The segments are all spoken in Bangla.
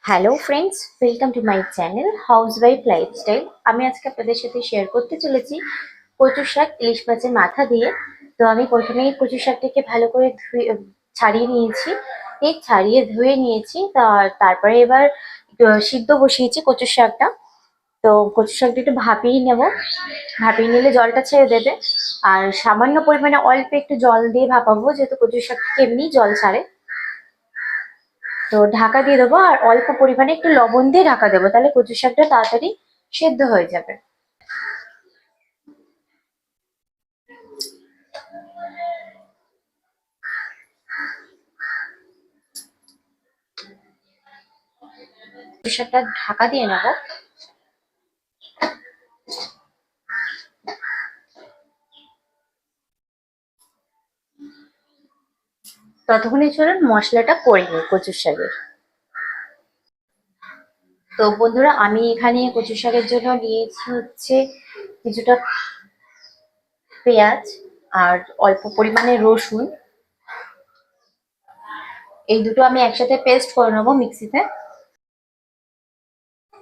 Hello friends, welcome to my channel house wife lifestyle. আমি আজকে আপনাদের সাথে শেয়ার করতে চলেছি কচু শাক ইলিশ মাছের মাথা দিয়ে। তো আমি প্রথমেই কচু শাকটাকে ভালো করে ছাড়িয়ে নিয়েছি। এই ছাড়িয়ে ধুয়ে নিয়েছি, তারপরে এবার সিদ্ধ বসিয়েছি কচু শাকটা। তো কচু শাকটা একটু ভাপিয়ে নেব। ভাপিয়ে নিলে জলটা ছেড়ে দেবে। আর সামান্য পরিমাণে অল্প একটু জল দিয়ে ভাপাবো, যেহেতু কচু শাক থেকে এমনি জল ছাড়ে। তো ঢাকা দিয়ে দেবো, আর অল্প পরিমাণে একটু লবণ দিয়ে ঢাকা দেবো, তাহলে কচু শাকটা তাড়াতাড়ি সেদ্ধ হয়ে যাবে। কচু শাকটা ঢাকা দিয়ে নেবো। ততক্ষণে চলুন মশলাটা করে নিই কচুর শাকের। তো বন্ধুরা, আমি এখানে কচু শাকের জন্য নিয়েছি হচ্ছে কিছুটা পেঁয়াজ আর অল্প পরিমাণে রসুন। এই দুটো আমি একসাথে পেস্ট করে নেবো মিক্সিতে।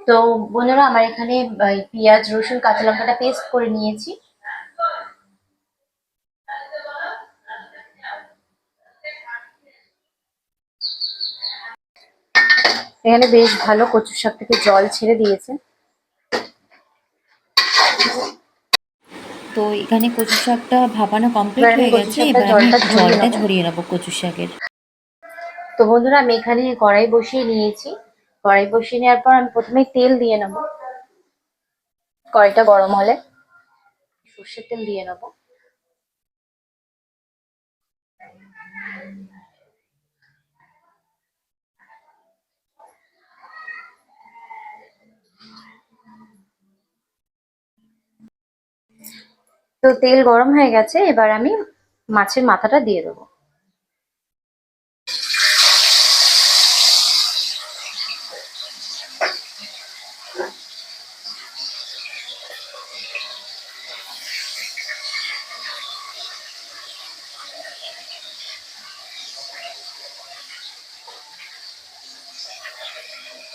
তো বন্ধুরা, আমার এখানে পেঁয়াজ রসুন কাঁচা লঙ্কাটা পেস্ট করে নিয়েছি। এখানে বেশ ভালো কচু শাক থেকে জল ছেড়ে দিয়েছে। তো এখানে কচু শাকটা ভাপানো কমপ্লিট এবার আমি হয়ে কচু গেছে। শাকটা এবার আমি জলটা একটু ঝরিয়ে জলটা নেবো। ঝরিয়ে নেবো কচু শাকের। তো বন্ধুরা, আমি এখানে কড়াই বসিয়ে নিয়েছি। কড়াই বসিয়ে নেওয়ার পর আমি প্রথমে তেল দিয়ে নেব। কড়াইটা গরম হলে সর্ষের তেল দিয়ে নেব। তো তেল গরম হয়ে গেছে, এবার আমি মাছের মাথাটা দিয়ে দেবো।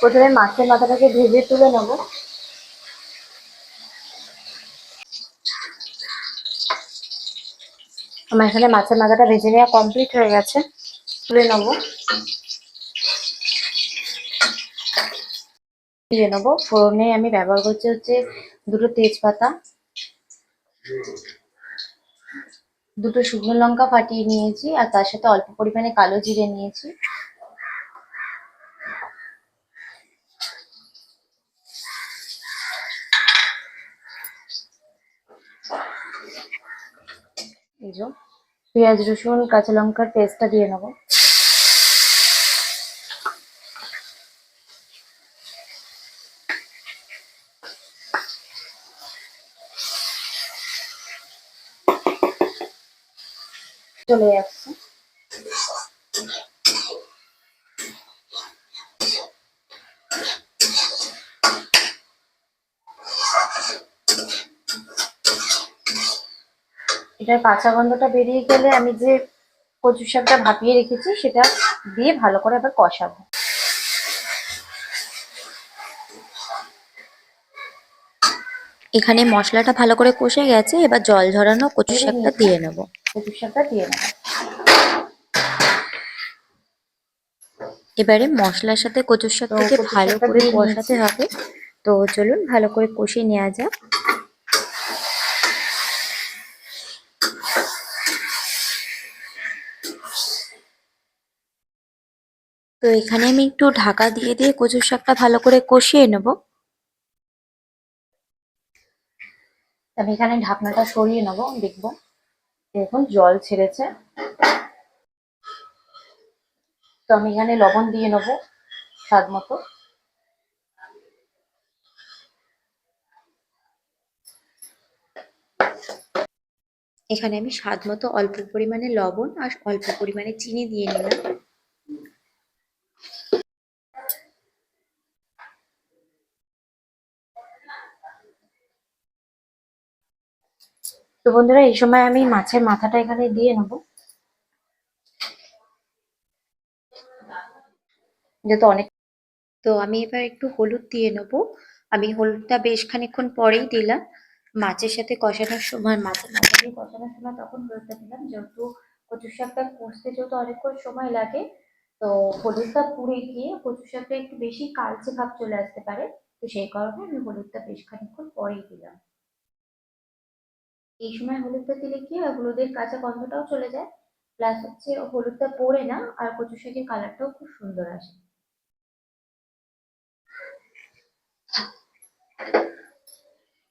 প্রথমে মাছের মাথাটাকে ভেজে তুলে নেব। আমার এখানে মাছের মাথাটা ভেজে নেওয়া কমপ্লিট হয়ে গেছে, তুলে নেব। দিয়ে নেবো। ফোড়নে আমি ব্যবহার করছি হচ্ছে দুটো তেজপাতা, দুটো শুকনো লঙ্কা ফাটিয়ে নিয়েছি, আর তার সাথে অল্প পরিমাণে কালো জিরে নিয়েছি। এই যে পেঁয়াজ রসুন কাঁচা লঙ্কার পেস্টটা দিয়ে নেবো। চলে যাচ্ছে। এটার কাঁচা গন্ধটা বেরিয়ে গেলে আমি যে কচু শাকটা ভাপিয়ে রেখেছি সেটা দিয়ে ভালো করে আবার কষাবো। এখানে মশলাটা ভালো করে কষে গেছে। এবার জল ঝরানো কচু শাকটা দিয়ে নেব। কচু শাকটা দিয়ে নেবো। এবারে মশলার সাথে কচু তো শাকটাকে কচু ভালো শাকটা করে দিয়ে নিয়েছি। কষাতে হবে। তো চলুন ভালো করে কষিয়ে নেওয়া যাক। তো এখানে আমি একটু ঢাকা দিয়ে দিয়ে কচু শাকটা ভালো করে কষিয়ে নেব। আমি এখানে ঢাকনাটা সরিয়ে নেবো, দেখবো এখন জল ছেড়েছে। তো আমি এখানে লবণ দিয়ে নেবো স্বাদ মতো। এখানে আমি স্বাদ মতো অল্প পরিমাণে লবণ আর অল্প পরিমাণে চিনি দিয়ে নিলাম। তো বন্ধুরা, এই সময় আমি মাছের মাথাটা এখানে দিয়ে নেবো, যেহেতু অনেক তো আমি এবার একটু হলুদ দিয়ে নেবো। আমি হলুদটা বেশ খানিকক্ষণ পরেই দিলাম। মাছের সাথে কষানোর সময়, মাথা দিয়ে কষানোর সময় তখন হলুদটা দিলাম, যেহেতু কচু শাকটা কষতে যেহেতু অনেকক্ষণ সময় লাগে, তো হলুদটা পুড়ে গিয়ে কচু শাকটা একটু বেশি কালচে ভাব চলে আসতে পারে। তো সেই কারণে আমি হলুদটা বেশ খানিকক্ষণ পরেই দিলাম। এই সময় হলুদটা দিলে কি হয়, হলুদের কাঁচা গন্ধটাও চলে যায়, প্লাস হচ্ছে হলুদটা পড়ে না, আর কচু শাকের কালারটাও খুব সুন্দর আসে।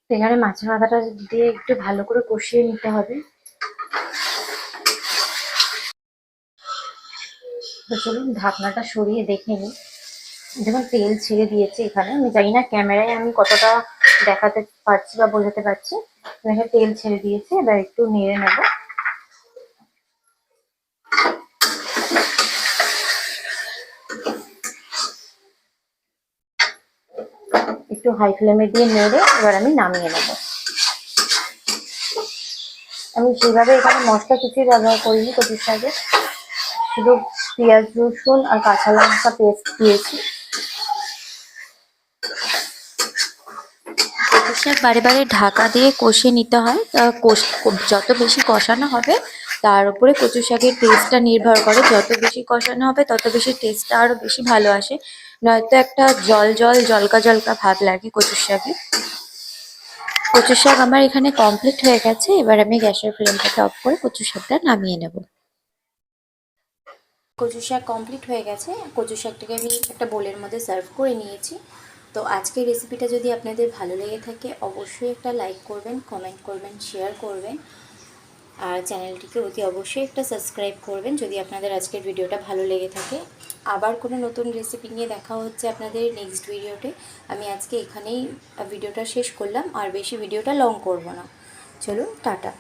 তো এখানে মাছের মাথাটা দিয়ে একটু ভালো করে কষিয়ে নিতে হবে। তো চলুন ঢাকনাটা সরিয়ে দেখে নিই। দেখুন তেল ছেড়ে দিয়েছে এখানে। আমি জানি না ক্যামেরায় আমি কতটা দেখাতে পারছি বা বোঝাতে পারছি। এখানে তেল ছেড়ে দিয়েছে, এবার একটু নেড়ে নেব। একটু হাই ফ্লেমে দিয়ে নেড়ে এবার আমি নামিয়ে নেব। আমি সেভাবে এখানে মশলা কিছুই ব্যবহার করিনি কচুর শাকে, শুধু পেঁয়াজ রসুন আর কাঁচা লঙ্কা পেস্ট দিয়েছি। কচু শাক বারে বারে ঢাকা দিয়ে কষিয়ে নিতে হয়। যত বেশি কষানো হবে তার উপরে কচু শাকের টেস্টটা নির্ভর করে। যত বেশি কষানো হবে তত বেশি টেস্টটা আরো বেশি ভালো আসে, নয়তো একটা জলকা জলকা ভাব লাগে কচুর শাকে। কচু শাক আমার এখানে কমপ্লিট হয়ে গেছে। এবার আমি গ্যাসের ফ্লেমটাকে অফ করে কচু শাকটা নামিয়ে নেব। কচু শাক কমপ্লিট হয়ে গেছে। কচু শাকটাকে আমি একটা বোলের মধ্যে সার্ভ করে নিয়েছি। তো আজকের রেসিপিটা যদি আপনাদের ভালো লেগে থাকে অবশ্যই একটা লাইক করবেন, কমেন্ট করবেন, শেয়ার করবেন, আর চ্যানেলটিকে অতি অবশ্যই একটা সাবস্ক্রাইব করবেন যদি আপনাদের আজকের ভিডিওটা ভালো লেগে থাকে। আবার কোনো নতুন রেসিপি নিয়ে দেখা হচ্ছে আপনাদের নেক্সট ভিডিওতে। আমি আজকে এখানেই ভিডিওটা শেষ করলাম, আর বেশি ভিডিওটা লং করব না। চলুন টাটা।